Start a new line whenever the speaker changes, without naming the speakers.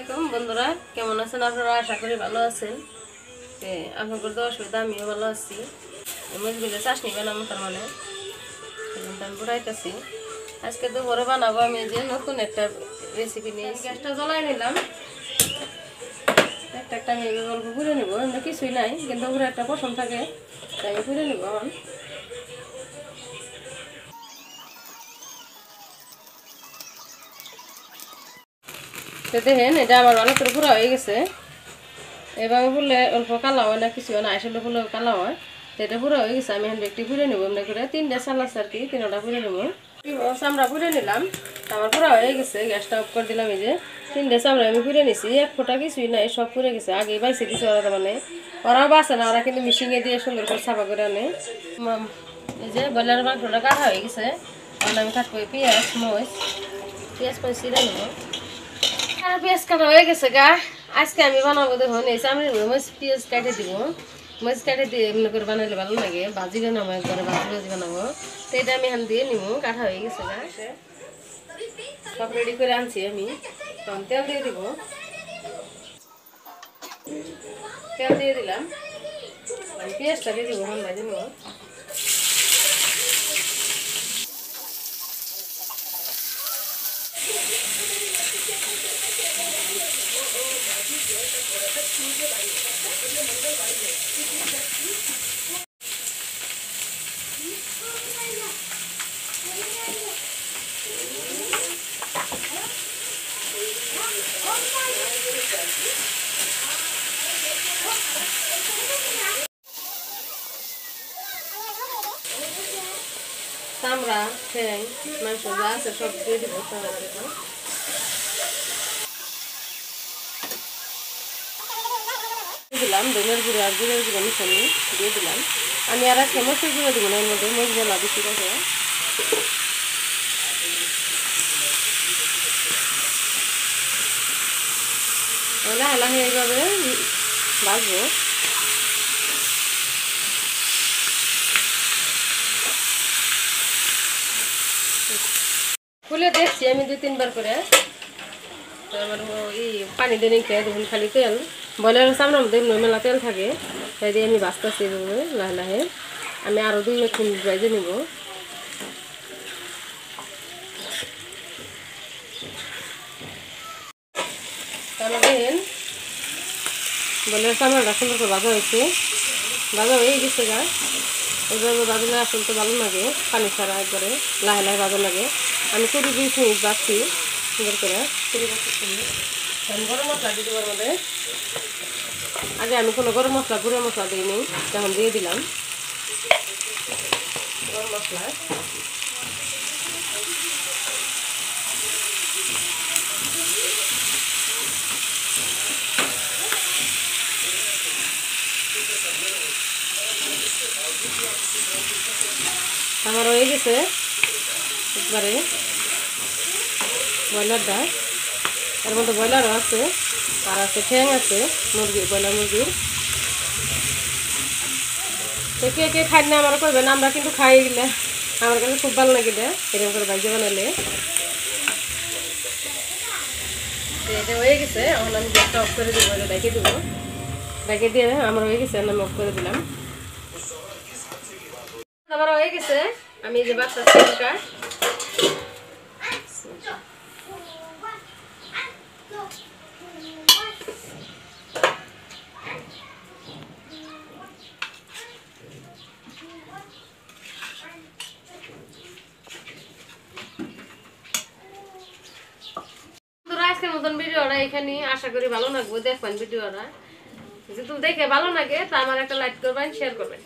আলাইকুম বন্ধুরা, কেমন আছেন আপনারা? আশা করি ভালো আছেন। আপনাদের তো অসুবিধা, আমিও ভালো আছি। মজগুলো চাটনি বানাবো, তার মানে আমি ঘুরাইতেছি। আজকে তো বড় বানাবো আমি, যে নতুন একটা রেসিপি নিয়ে গ্যাসটা জ্বলাই নিলাম। একটা আমি গল্প ঘুরে নেবো, এমনি কিছুই নাই, কিন্তু ঘুরে একটা পছন্দ থাকে, তাই আমি ঘুরে নেবো। এখন দেখেন, এটা আমার ভালো করে ঘুরা হয়ে গেছে। এভাবে বললে অল্প কালা হয় না, কিছু না, আসলে বললে কালা হয়। তো এটা পুরো হয়ে গেছে, আমি একটি ঘুরে নেবো। এমনি করে 3টা চাল আছে আর কি, 3টা ঘুরে নেবো। চামড়া ঘুরে নিলাম, আমার পুরো হয়ে গেছে। গ্যাসটা অফ করে দিলাম। এই যে 3টা চামড়া আমি ঘুরে নিছি, এক ফোঁটা কিছুই নাই, সব ঘুরে গেছে। আগে বাইসে দিচ্ছে ওরা, মানে ওরাও বাঁচে না, ওরা কিন্তু মিশিংয়ে দিয়ে সুন্দর করে সাফা করে আনে। এই যে ব্রয়লার মাংসটা কাটা হয়ে গেছে। এখন আমি কাটবো পেঁয়াজ মরিচ, পেঁয়াজ ছিঁড়ে নেবো। আর পেঁয়াজ কাটা হয়ে গেছে গা। আজকে আমি বানাবো, দেখুন এই চামড়ির মরিচ পেঁয়াজ কাটে দিব। মরিচ কাটে দিয়ে এমনি করে বানাইলে ভালো লাগে। ভাজি বানাবো, একবারে ভাজি বানাবো। তো এটা আমি এখান দিয়ে নিবো, কাটা হয়ে গেছে গা। সব রেডি করে আনছি আমি। তখন তেল দিয়ে দিব, তেল দিয়ে দিলাম। আমি পেঁয়াজটা দিয়ে দিব, এখন ভাজি নেবো। চামড়া ঠ্যাং মাংস যা আছে সব দিয়ে দিব। দিলাম ধনের গুঁড়ো আর জিরের গুঁড়ো মিশানি দিয়ে দিলাম। আমি আর একটা মরিচের গুঁড়ো দিব না, এর মধ্যে মরিচ জ্বালা বেশি করে। লাহে লাহে এইভাবে ভাজবো। খুলে দেখছি আমি 2-3 বার করে। তো আমার এই পানি দিয়ে নিতে দেখুন, খালি তেল। ব্রয়লারের চামড়ার মধ্যে মেলা তেল থাকে, তাই দিয়ে আমি ভাজতেছি এভাবে লাহে লাহে। আমি আরও 2 মিনিট ভেজে নিব। তাহলে দেখেন ব্রয়লারের চামড়াটা সুন্দর করে ভাজা হয়েছে, ভাজা হয়ে গেছে গা। এইভাবে ভাজলে আসলে তো ভালো লাগে, পানি ছাড়া একবারে লাহে লাহে ভাজা লাগে। আমি 20-20 মিনিট ভাজছি সুন্দর করে। 20-25 মিনিট আমি গরম মশলা দিয়ে দেওয়ার মধ্যে। আগে আমি কোনো গরম মশলা গুঁড়ো মশলা দিইনি, তখন দিয়ে দিলাম গরম মশলা। আমার হয়ে গেছে একবারে ব্রয়লারটা। এর মধ্যে ব্রয়লারও আছে, আর আছে ঠ্যাং আছে মুরগির, ব্রয়লার মুরগির। তো কে কে খাই না আমার করবেন, আমরা কিন্তু খাই গেলে আমার কাছে খুব ভালো লাগে এটা, এরকম করে ভাজি বানালে। এটা হয়ে গেছে, এখন আমি গ্যাসটা অফ করে দেবো, এটা রেখে দেবো। রেখে দিয়ে আমার হয়ে গেছে, আমি অফ করে দিলাম। আমার হয়ে গেছে, আমি যে বাচ্চা চিলকা আজকের মতন ভিডিওটা এখানে, আশা করি ভালো লাগবে। দেখবেন ভিডিওটা, যদি দেখে ভালো লাগে তা আমার একটা লাইক করবেন, শেয়ার করবেন।